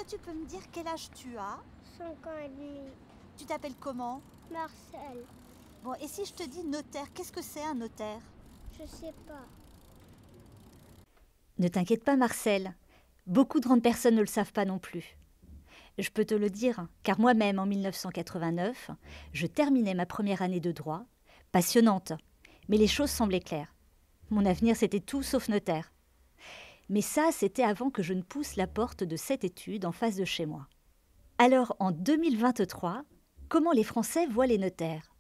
tu peux me dire quel âge tu as? 5 ans et demi. Tu t'appelles comment? Marcel. Bon, et si je te dis notaire, qu'est-ce que c'est un notaire? Je sais pas. Ne t'inquiète pas, Marcel. Beaucoup de grandes personnes ne le savent pas non plus. Je peux te le dire, car moi-même, en 1989, je terminais ma première année de droit, passionnante, mais les choses semblaient claires. Mon avenir, c'était tout sauf notaire. Mais ça, c'était avant que je ne pousse la porte de cette étude en face de chez moi. Alors, en 2023, comment les Français voient les notaires?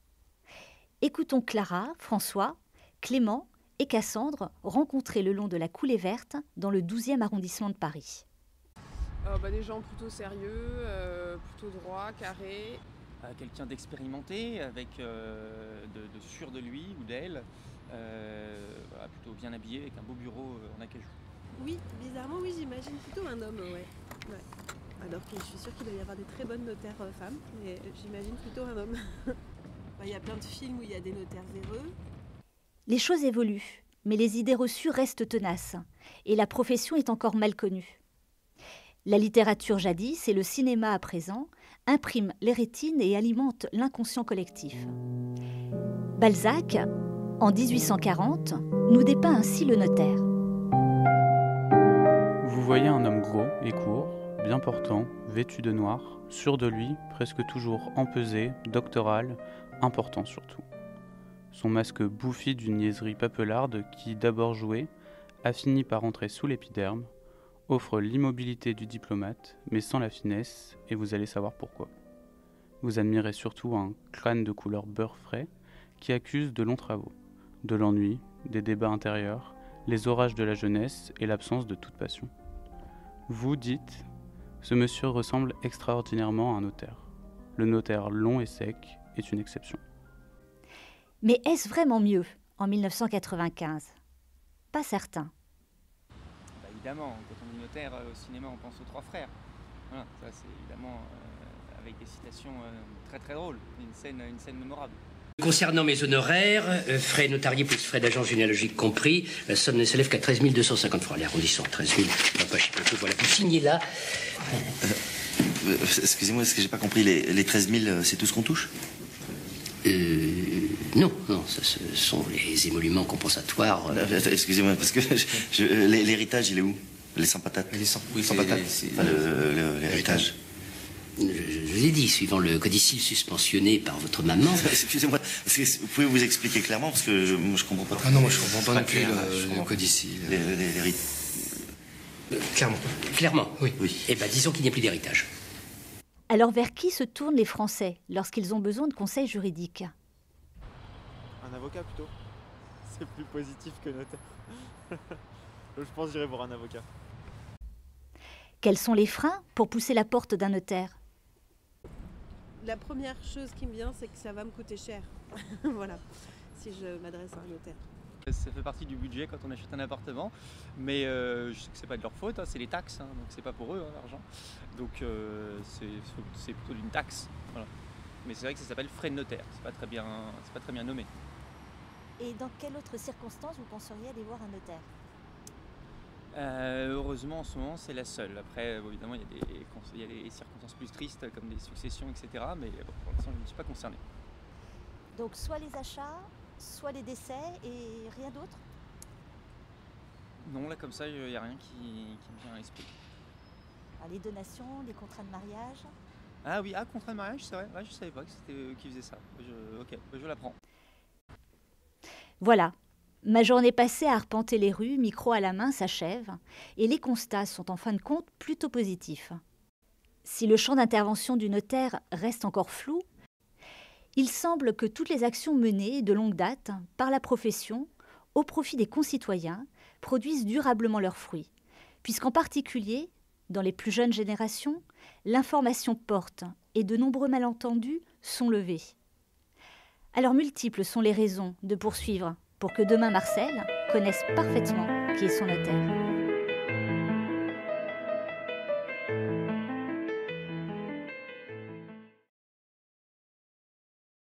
Écoutons Clara, François, Clément et Cassandre rencontrés le long de la Coulée Verte dans le 12e arrondissement de Paris. Des gens plutôt sérieux, plutôt droits, carrés. Quelqu'un d'expérimenté, avec de sûr de lui ou d'elle, plutôt bien habillé, avec un beau bureau en acajou. Oui, bizarrement, oui, j'imagine plutôt un homme, ouais. Alors que je suis sûre qu'il doit y avoir des très bonnes notaires femmes, mais j'imagine plutôt un homme. Il y a plein de films où il y a des notaires véreux. Les choses évoluent, mais les idées reçues restent tenaces, et la profession est encore mal connue. La littérature jadis et le cinéma à présent impriment les rétines et alimentent l'inconscient collectif. Balzac, en 1840, nous dépeint ainsi le notaire. Vous voyez un homme gros et court, bien portant, vêtu de noir, sûr de lui, presque toujours empesé, doctoral, important surtout. Son masque bouffi d'une niaiserie papellarde qui, d'abord joué, a fini par entrer sous l'épiderme, offre l'immobilité du diplomate, mais sans la finesse, et vous allez savoir pourquoi. Vous admirez surtout un crâne de couleur beurre frais qui accuse de longs travaux, de l'ennui, des débats intérieurs, les orages de la jeunesse et l'absence de toute passion. Vous dites, ce monsieur ressemble extraordinairement à un notaire. Le notaire long et sec est une exception. Mais est-ce vraiment mieux en 1995? Pas certain. Évidemment, quand on dit notaire au cinéma, on pense aux trois frères. Voilà, ça c'est évidemment avec des citations très très drôles, une scène mémorable. Concernant mes honoraires, frais notariés plus frais d'agence généalogique compris, la somme ne s'élève qu'à 13 250 francs. L'arrondissement, 13 000, on va pas chier peu, voilà, vous signez là. Excusez-moi, est-ce que j'ai pas compris, les 13 000, c'est tout ce qu'on touche? Non, ça, ce sont les émoluments compensatoires. Excusez-moi, parce que l'héritage, il est où? Les sans patates? Oui, sans patates. Enfin, l'héritage. Je vous ai dit, suivant le codicile suspensionné par votre maman. Excusez-moi, vous pouvez vous expliquer clairement, parce que je comprends pas. Ah non, moi je comprends pas non plus le codicile. Clairement, oui. Oui. Eh bien, disons qu'il n'y a plus d'héritage. Alors vers qui se tournent les Français lorsqu'ils ont besoin de conseils juridiques? Un avocat plutôt. C'est plus positif que notaire. Je pense que j'irai voir un avocat. Quels sont les freins pour pousser la porte d'un notaire? La première chose qui me vient, c'est que ça va me coûter cher. Voilà, si je m'adresse à un notaire. Ça fait partie du budget quand on achète un appartement, mais je sais que c'est pas de leur faute, c'est les taxes, donc c'est pas pour eux l'argent. Donc c'est plutôt d'une taxe. Voilà. Mais c'est vrai que ça s'appelle frais de notaire, c'est pas très bien nommé. Et dans quelle autre circonstance vous penseriez aller voir un notaire? Heureusement en ce moment c'est la seule. Après évidemment il y a des circonstances plus tristes comme des successions, etc. Mais bon, pour l'instant je ne suis pas concerné. Donc soit les achats, soit les décès et rien d'autre? Non, là comme ça il n'y a rien qui me vient à l'esprit. Les donations, les contrats de mariage? Ah oui, contrat de mariage, c'est vrai, je ne savais pas que c'était eux qui faisaient ça. Ok, je l'apprends. Voilà, ma journée passée à arpenter les rues, micro à la main, s'achève, et les constats sont en fin de compte plutôt positifs. Si le champ d'intervention du notaire reste encore flou, il semble que toutes les actions menées de longue date par la profession au profit des concitoyens produisent durablement leurs fruits, puisqu'en particulier, dans les plus jeunes générations, l'information porte et de nombreux malentendus sont levés. Alors multiples sont les raisons de poursuivre pour que demain Marcel connaisse parfaitement qui est son notaire.